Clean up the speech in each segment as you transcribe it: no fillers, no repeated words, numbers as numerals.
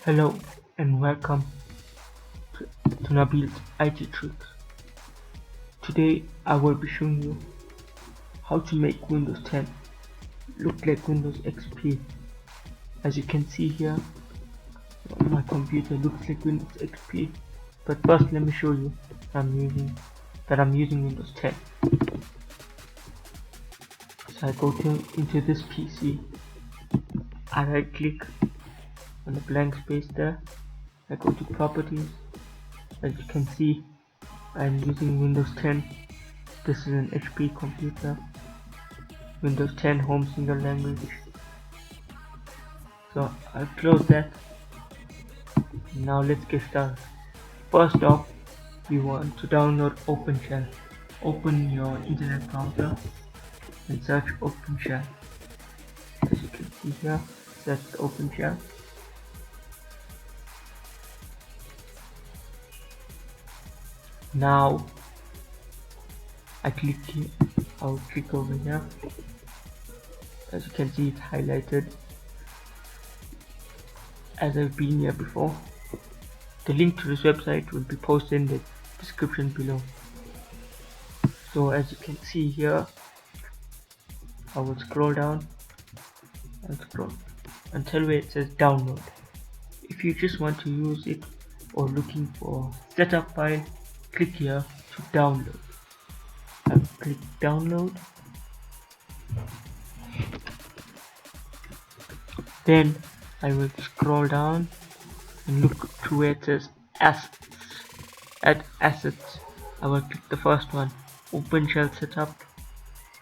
Hello and welcome to Nabil's IT Tricks. Today I will be showing you how to make Windows 10 look like Windows XP. As you can see here, my computer looks like Windows XP. But first let me show you I'm using Windows 10. So I go into this PC. I right click on the blank space there. I go to properties. As you can see, I'm using Windows 10. This is an HP computer. Windows 10 Home Single Language. So I'll close that. Now let's get started. First off, you want to download OpenShell. Open your internet browser and search OpenShell. As you can see here, that's OpenShell. Now I click here. I'll click over here. As you can see, it's highlighted as I've been here before. The link to this website will be posted in the description below. So as you can see here, I will scroll down and scroll until where it says download. If you just want to use it or looking for setup file, click here to download. I'll click download. Then I will scroll down and look to where it says assets. Add assets. I will click the first one, OpenShell setup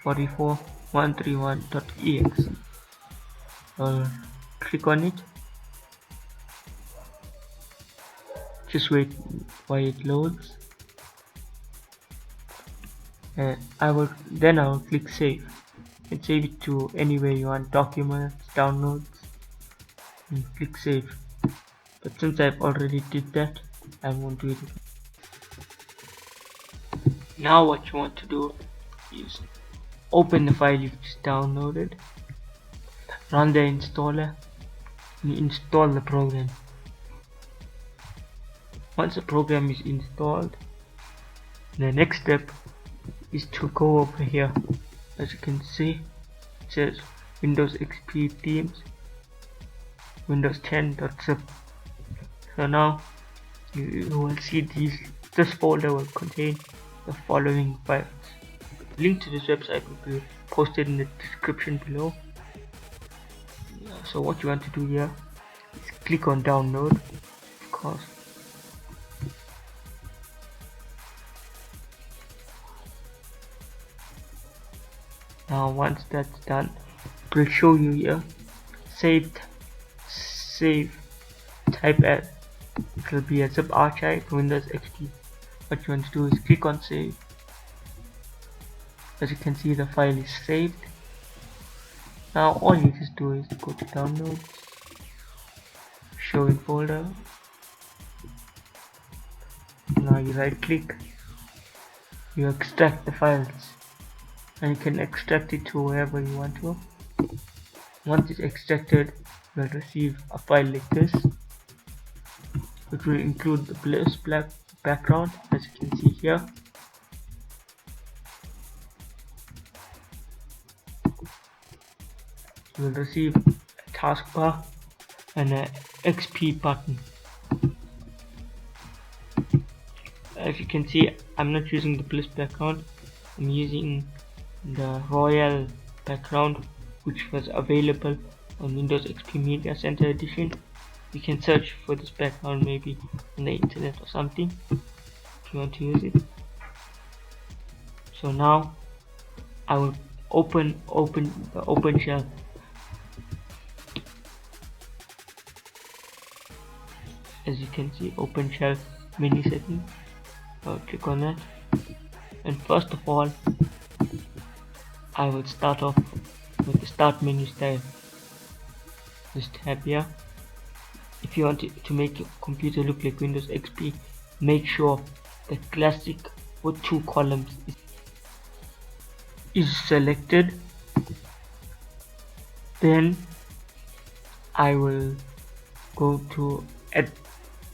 44131.exe. I'll click on it. Just wait while it loads. And I will click save and save it to anywhere you want, documents, downloads, and click save. But since I've already did that, I won't do it again. Now what you want to do is open the file you've just downloaded, run the installer, and install the program. Once the program is installed, the next step is to go over here. As you can see, it says Windows XP themes, Windows 10.zip. So now you will see this folder will contain the following files. Link to this website will be posted in the description below. So what you want to do here is click on download, of course. Now once that's done, it will show you here save type as. It will be a zip archive Windows XP. What you want to do is click on save. As you can see, the file is saved. Now all you just do is go to downloads, show in folder. Now you right click, you extract the files, and you can extract it to wherever you want to. Once it's extracted, you will receive a file like this, which will include the black background, as you can see here. You will receive a taskbar and an XP button. As you can see, I'm not using the Bliss background, I'm using the Royal background, which was available on Windows XP Media Center Edition. You can search for this background maybe on the internet or something if you want to use it. So now I will open the OpenShell. As you can see, OpenShell menu settings. I'll click on that, and first of all I will start off with the start menu style. This tab here. If you want to make your computer look like Windows XP, make sure the classic with 2 columns is selected. Then I will go to Add,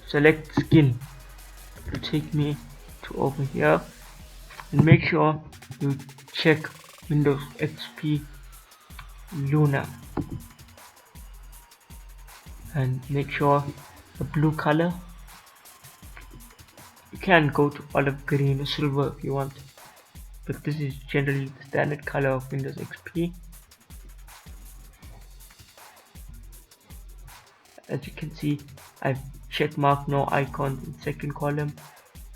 select skin to take me to over here, and make sure you check Windows XP Luna and make sure the blue color. You can go to olive green or silver if you want, but this is generally the standard color of Windows XP. As you can see, I've checkmarked no icons in second column,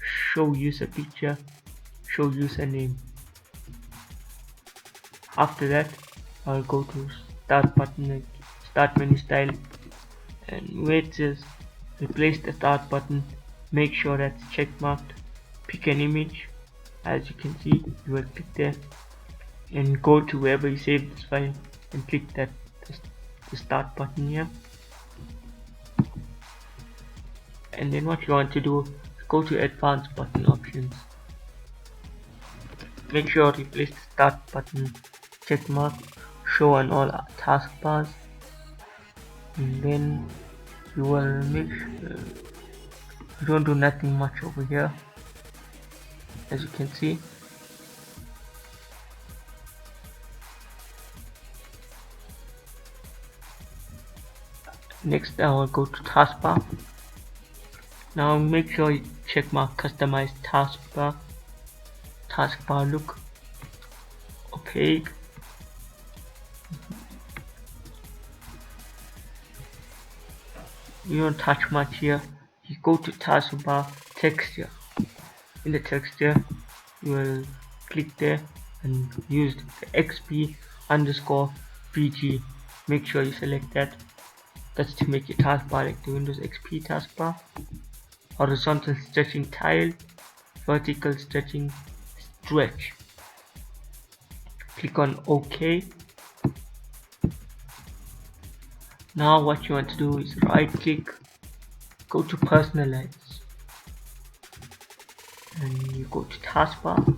show user picture, show username. After that, I'll go to start button, start menu style, and where it says replace the start button, make sure that's checkmarked. Pick an image. As you can see, you will click there and go to wherever you saved this file and click that the start button here. And then what you want to do is go to advanced button options. Make sure to replace the start button checkmark, show on all taskbars, and then you will make sure you don't do nothing much over here. As you can see, next I will go to taskbar. Now make sure you checkmark customize taskbar. Taskbar look opaque. You don't touch much here. You go to taskbar texture. In the texture, you will click there and use the XP underscore PG. Make sure you select that. That's to make your taskbar like the Windows XP taskbar. Horizontal stretching tile, vertical stretching stretch. Click on OK. Now what you want to do is right click, go to personalize, and you go to taskbar.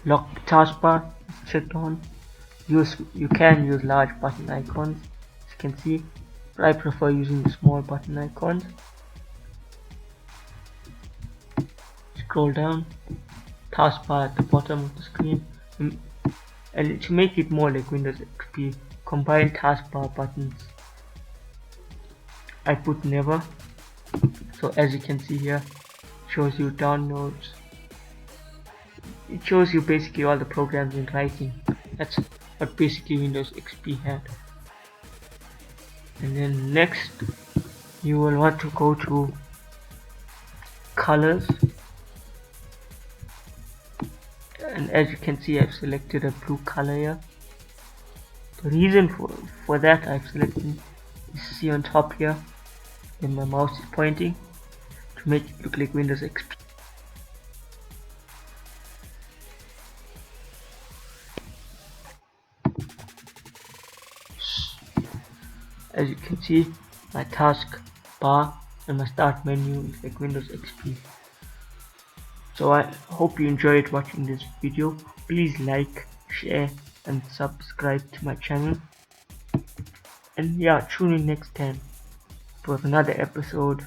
Lock taskbar is checked on. You can use large button icons, as you can see, but I prefer using the small button icons. Scroll down, taskbar at the bottom of the screen, and to make it more like Windows XP, combine taskbar buttons. I put never, so as you can see here, it shows you downloads. It shows you basically all the programs in writing. That's what basically Windows XP had. And then next you will want to go to colors, and as you can see, I've selected a blue color here. The reason for that I've selected, you see on top here when my mouse is pointing, to make it look like Windows XP. As you can see, my task bar and my start menu is like Windows XP. So I hope you enjoyed watching this video. Please like, share and subscribe to my channel. And yeah, tune in next time for another episode